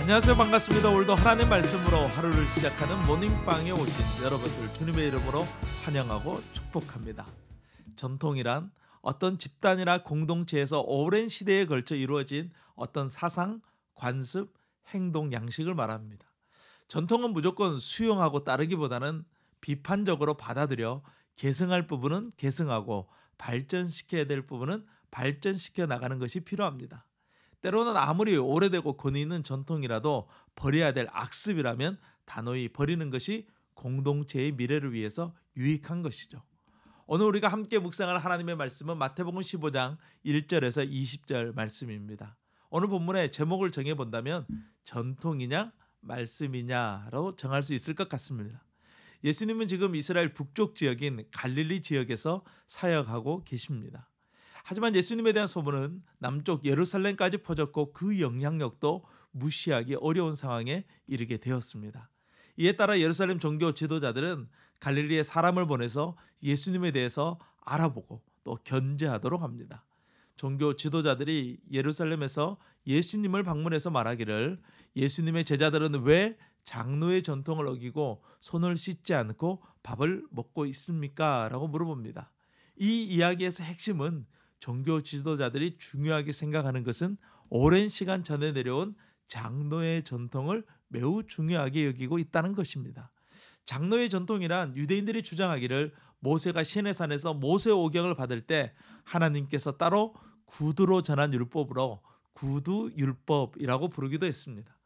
안녕하세요. 반갑습니다. 오늘도 하나님 말씀으로 하루를 시작하는 모닝빵에 오신 여러분들 주님의 이름으로 환영하고 축복합니다. 전통이란 어떤 집단이나 공동체에서 오랜 시대에 걸쳐 이루어진 어떤 사상, 관습, 행동, 양식을 말합니다. 전통은 무조건 수용하고 따르기보다는 비판적으로 받아들여 계승할 부분은 계승하고 발전시켜야 될 부분은 발전시켜 나가는 것이 필요합니다. 때로는 아무리 오래되고 권위 있는 전통이라도 버려야 될 악습이라면 단호히 버리는 것이 공동체의 미래를 위해서 유익한 것이죠. 오늘 우리가 함께 묵상할 하나님의 말씀은 마태복음 15장 1절에서 20절 말씀입니다. 오늘 본문의 제목을 정해본다면 전통이냐 말씀이냐로 정할 수 있을 것 같습니다. 예수님은 지금 이스라엘 북쪽 지역인 갈릴리 지역에서 사역하고 계십니다. 하지만 예수님에 대한 소문은 남쪽 예루살렘까지 퍼졌고 그 영향력도 무시하기 어려운 상황에 이르게 되었습니다. 이에 따라 예루살렘 종교 지도자들은 갈릴리에 사람을 보내서 예수님에 대해서 알아보고 또 견제하도록 합니다. 종교 지도자들이 예루살렘에서 예수님을 방문해서 말하기를 예수님의 제자들은 왜 장로의 전통을 어기고 손을 씻지 않고 밥을 먹고 있습니까? 라고 물어봅니다. 이 이야기에서 핵심은 종교 지도자들이 중요하게 생각하는 것은 오랜 시간 전에 내려온 장로의 전통을 매우 중요하게 여기고 있다는 것입니다. 장로의 전통이란 유대인들이 주장하기를 모세가 시내산에서 모세오경을 받을 때 하나님께서 따로 구두로 전한 율법으로 구두율법이라고 부르기도 했습니다.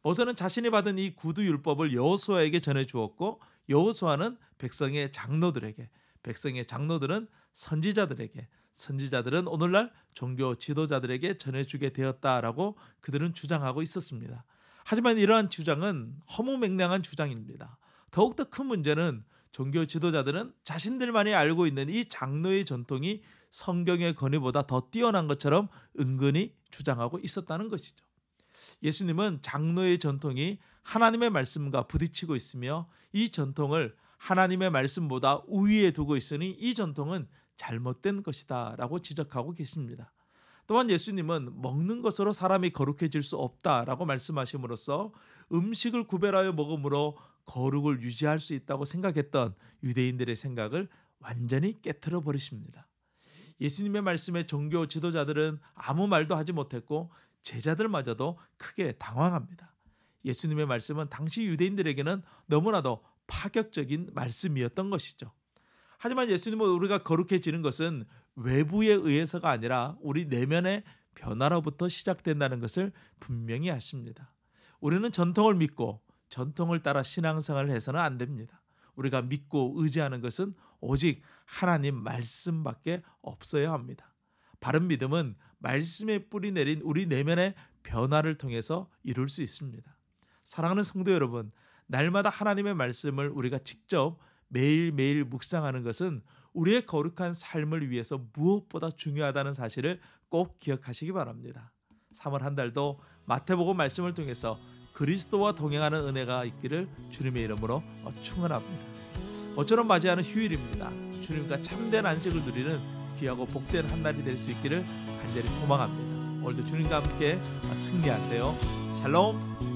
모세는 자신이 받은 이 구두율법을 여호수아에게 전해 주었고 여호수아는 백성의 장로들에게, 백성의 장로들은 선지자들에게, 선지자들은 오늘날 종교 지도자들에게 전해주게 되었다라고 그들은 주장하고 있었습니다. 하지만 이러한 주장은 허무맹랑한 주장입니다. 더욱더 큰 문제는 종교 지도자들은 자신들만이 알고 있는 이 장로의 전통이 성경의 권위보다 더 뛰어난 것처럼 은근히 주장하고 있었다는 것이죠. 예수님은 장로의 전통이 하나님의 말씀과 부딪히고 있으며 이 전통을 하나님의 말씀보다 우위에 두고 있으니 이 전통은 잘못된 것이다 라고 지적하고 계십니다. 또한 예수님은 먹는 것으로 사람이 거룩해질 수 없다라고 말씀하심으로써 음식을 구별하여 먹음으로 거룩을 유지할 수 있다고 생각했던 유대인들의 생각을 완전히 깨트려 버리십니다. 예수님의 말씀에 종교 지도자들은 아무 말도 하지 못했고 제자들마저도 크게 당황합니다. 예수님의 말씀은 당시 유대인들에게는 너무나도 파격적인 말씀이었던 것이죠. 하지만 예수님은 우리가 거룩해지는 것은 외부에 의해서가 아니라 우리 내면의 변화로부터 시작된다는 것을 분명히 아십니다. 우리는 전통을 믿고 전통을 따라 신앙생활을 해서는 안 됩니다. 우리가 믿고 의지하는 것은 오직 하나님 말씀밖에 없어야 합니다. 바른 믿음은 말씀에 뿌리 내린 우리 내면의 변화를 통해서 이룰 수 있습니다. 사랑하는 성도 여러분, 날마다 하나님의 말씀을 우리가 직접 매일매일 묵상하는 것은 우리의 거룩한 삶을 위해서 무엇보다 중요하다는 사실을 꼭 기억하시기 바랍니다. 3월 한 달도 마태복음 말씀을 통해서 그리스도와 동행하는 은혜가 있기를 주님의 이름으로 축원합니다. 모처럼 맞이하는 휴일입니다. 주님과 참된 안식을 누리는 귀하고 복된 한 날이 될 수 있기를 간절히 소망합니다. 오늘도 주님과 함께 승리하세요. 샬롬.